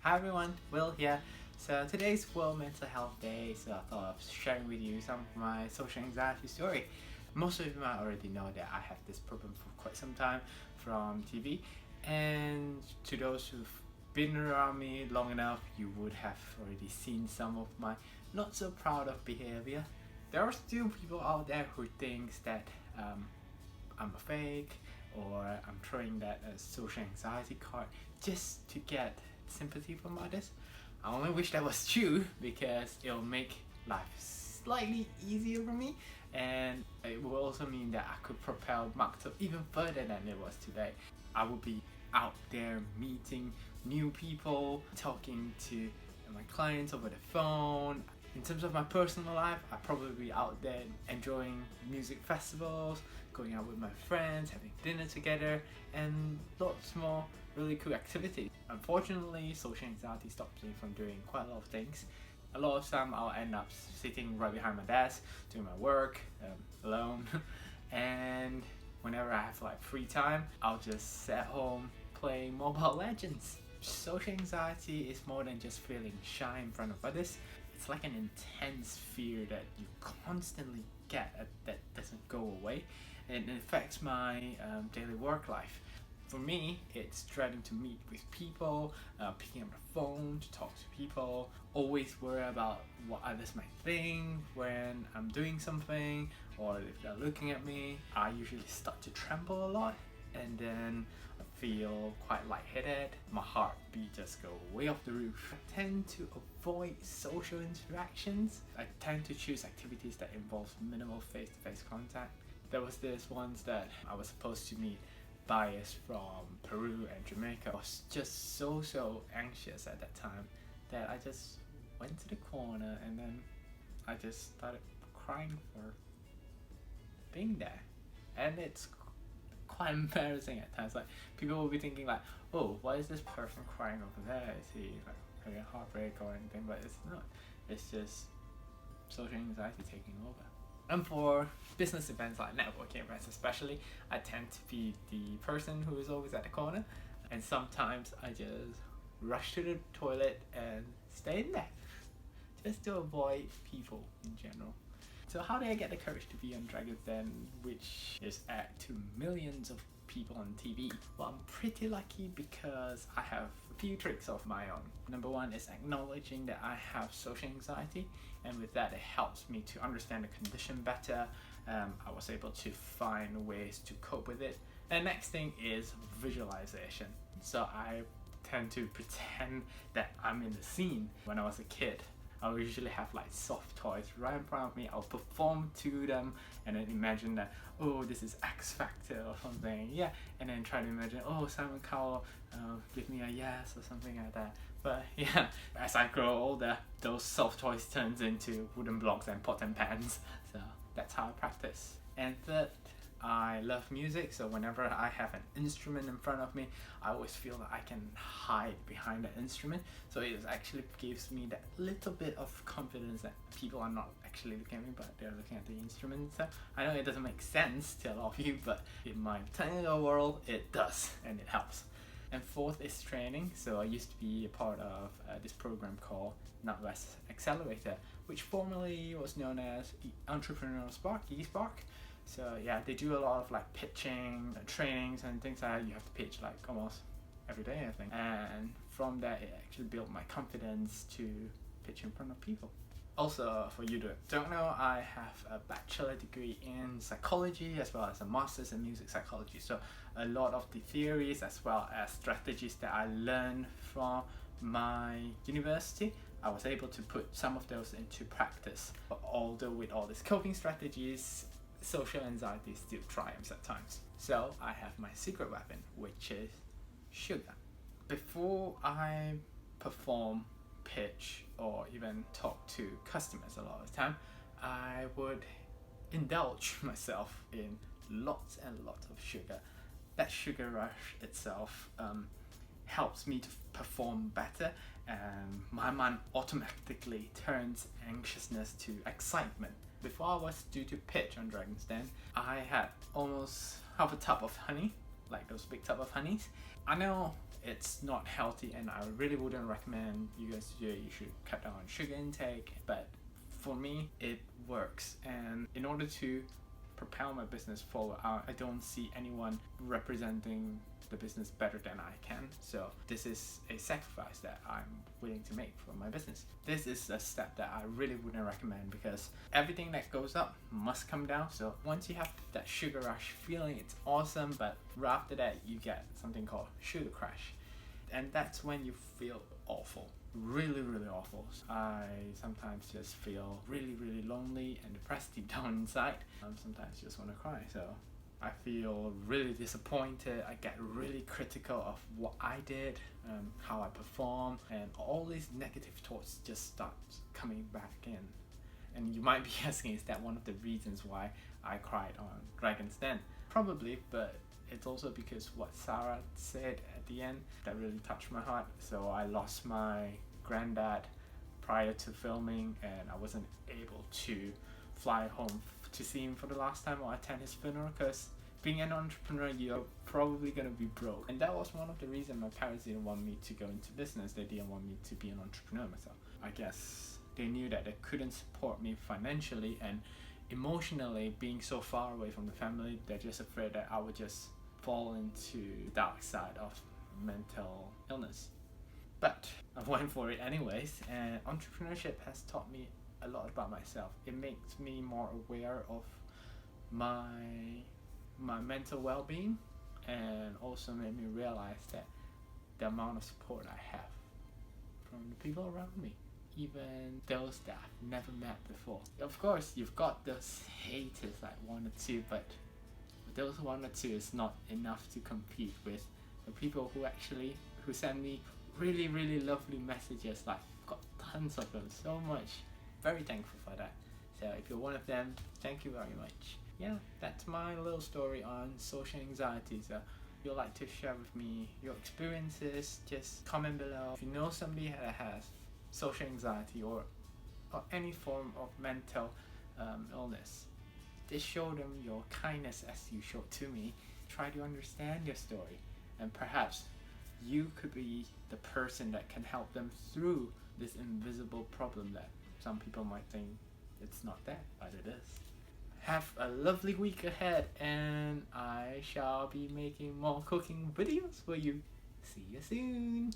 Hi everyone, Will here. So today's World Mental Health Day, so I thought of sharing with you some of my social anxiety story. Most of you might already know that I have this problem for quite some time from TV, and to those who've been around me long enough, you would have already seen some of my not so proud of behavior. There are still people out there who thinks that I'm a fake, or I'm throwing that as social anxiety card just to get sympathy from others. I only wish that was true because it'll make life slightly easier for me, and it will also mean that I could propel Mak Tok even further than it was today. I would be out there meeting new people, talking to my clients over the phone. In terms of my personal life, I'd probably be out there enjoying music festivals, going out with my friends, having dinner together, and lots more really cool activities. Unfortunately, social anxiety stops me from doing quite a lot of things. A lot of time I'll end up sitting right behind my desk, doing my work, alone. And whenever I have like free time, I'll just sit at home playing Mobile Legends. Social anxiety is more than just feeling shy in front of others. It's like an intense fear that you constantly get that doesn't go away, and it affects my daily work life. For me, it's dreading to meet with people, picking up the phone to talk to people, always worry about what others might think when I'm doing something, or if they're looking at me. I usually start to tremble a lot, and then I feel quite lightheaded. My heartbeat just go way off the roof. I tend to avoid social interactions. I tend to choose activities that involve minimal face-to-face contact. There was this once that I was supposed to meet buyers from Peru and Jamaica. I was just so anxious at that time that I just went to the corner, and then I just started crying for being there. And it's quite embarrassing at times. Like, people will be thinking like, oh, why is this person crying over there? Is he like having a heartbreak or anything? But it's not. It's just social anxiety taking over. And for business events like networking events especially, I tend to be the person who is always at the corner, and sometimes I just rush to the toilet and stay in there just to avoid people in general. So how did I get the courage to be on Dragon's Den, which is aired to millions of people on TV? Well, I'm pretty lucky because I have a few tricks of my own. Number one is acknowledging that I have social anxiety, and with that it helps me to understand the condition better. I was able to find ways to cope with it. And next thing is visualization. So I tend to pretend that I'm in the scene. When I was a kid, I would usually have like soft toys right in front of me. I'll perform to them and then imagine that, oh, this is X Factor or something, yeah, and then try to imagine, oh, Simon Cowell, give me a yes or something like that. But yeah, as I grow older, those soft toys turns into wooden blocks and pots and pans. So that's how I practice. And third, I love music, so whenever I have an instrument in front of me, I always feel that I can hide behind the instrument. So it actually gives me that little bit of confidence that people are not actually looking at me, but they're looking at the instrument. So I know it doesn't make sense to a lot of you, but in my tiny little world, it does, and it helps. And fourth is training. So I used to be a part of this program called NatWest Accelerator, which formerly was known as Entrepreneurial Spark, eSpark. So yeah, they do a lot of like pitching, trainings and things like that. You have to pitch like almost every day, I think. And from that, it actually built my confidence to pitch in front of people. Also, for you that don't know, I have a bachelor degree in psychology as well as a master's in music psychology. So a lot of the theories as well as strategies that I learned from my university, I was able to put some of those into practice. But although with all these coping strategies, social anxiety still triumphs at times. So I have my secret weapon, which is sugar. Before I perform, pitch, or even talk to customers a lot of the time, I would indulge myself in lots and lots of sugar. That sugar rush itself helps me to perform better, and my mind automatically turns anxiousness to excitement. Before I was due to pitch on Dragon's Den, I had almost half a tub of honey, like those big tub of honeys. I know it's not healthy, and I really wouldn't recommend you guys to do it. You should cut down on sugar intake, but for me it works. And in order to propel my business forward, I don't see anyone representing the business better than I can. So this is a sacrifice that I'm willing to make for my business. This is a step that I really wouldn't recommend, because everything that goes up must come down. So once you have that sugar rush feeling, it's awesome, but right after that you get something called sugar crash, and that's when you feel awful, really awful. I sometimes just feel really lonely and depressed deep down inside. Sometimes just want to cry. So I feel really disappointed. I get really critical of what I did, how I perform, and all these negative thoughts just start coming back in. And you might be asking, is that one of the reasons why I cried on Dragon's Den? Probably, but it's also because what Sarah said at the end that really touched my heart. So I lost my granddad prior to filming, and I wasn't able to fly home to see him for the last time or attend his funeral, because being an entrepreneur, you're probably gonna be broke. And that was one of the reasons my parents didn't want me to go into business. They didn't want me to be an entrepreneur myself. I guess they knew that they couldn't support me financially and emotionally. Being so far away from the family, they're just afraid that I would just fall into the dark side of mental illness. But I went for it anyways, and entrepreneurship has taught me a lot about myself. It makes me more aware of my mental well-being, and also made me realize that the amount of support I have from the people around me, even those that I've never met before. Of course, you've got those haters, like one or two, but those one or two is not enough to compete with the people who send me really lovely messages. Like, I've got tons of them, so much. Very thankful for that. So if you're one of them, thank you very much. Yeah, that's my little story on social anxiety. So if you'd like to share with me your experiences, just comment below. If you know somebody that has social anxiety or any form of mental illness, just show them your kindness as you showed to me. Try to understand your story, and perhaps you could be the person that can help them through this invisible problem that some people might think it's not there, but it is. Have a lovely week ahead, and I shall be making more cooking videos for you. See you soon.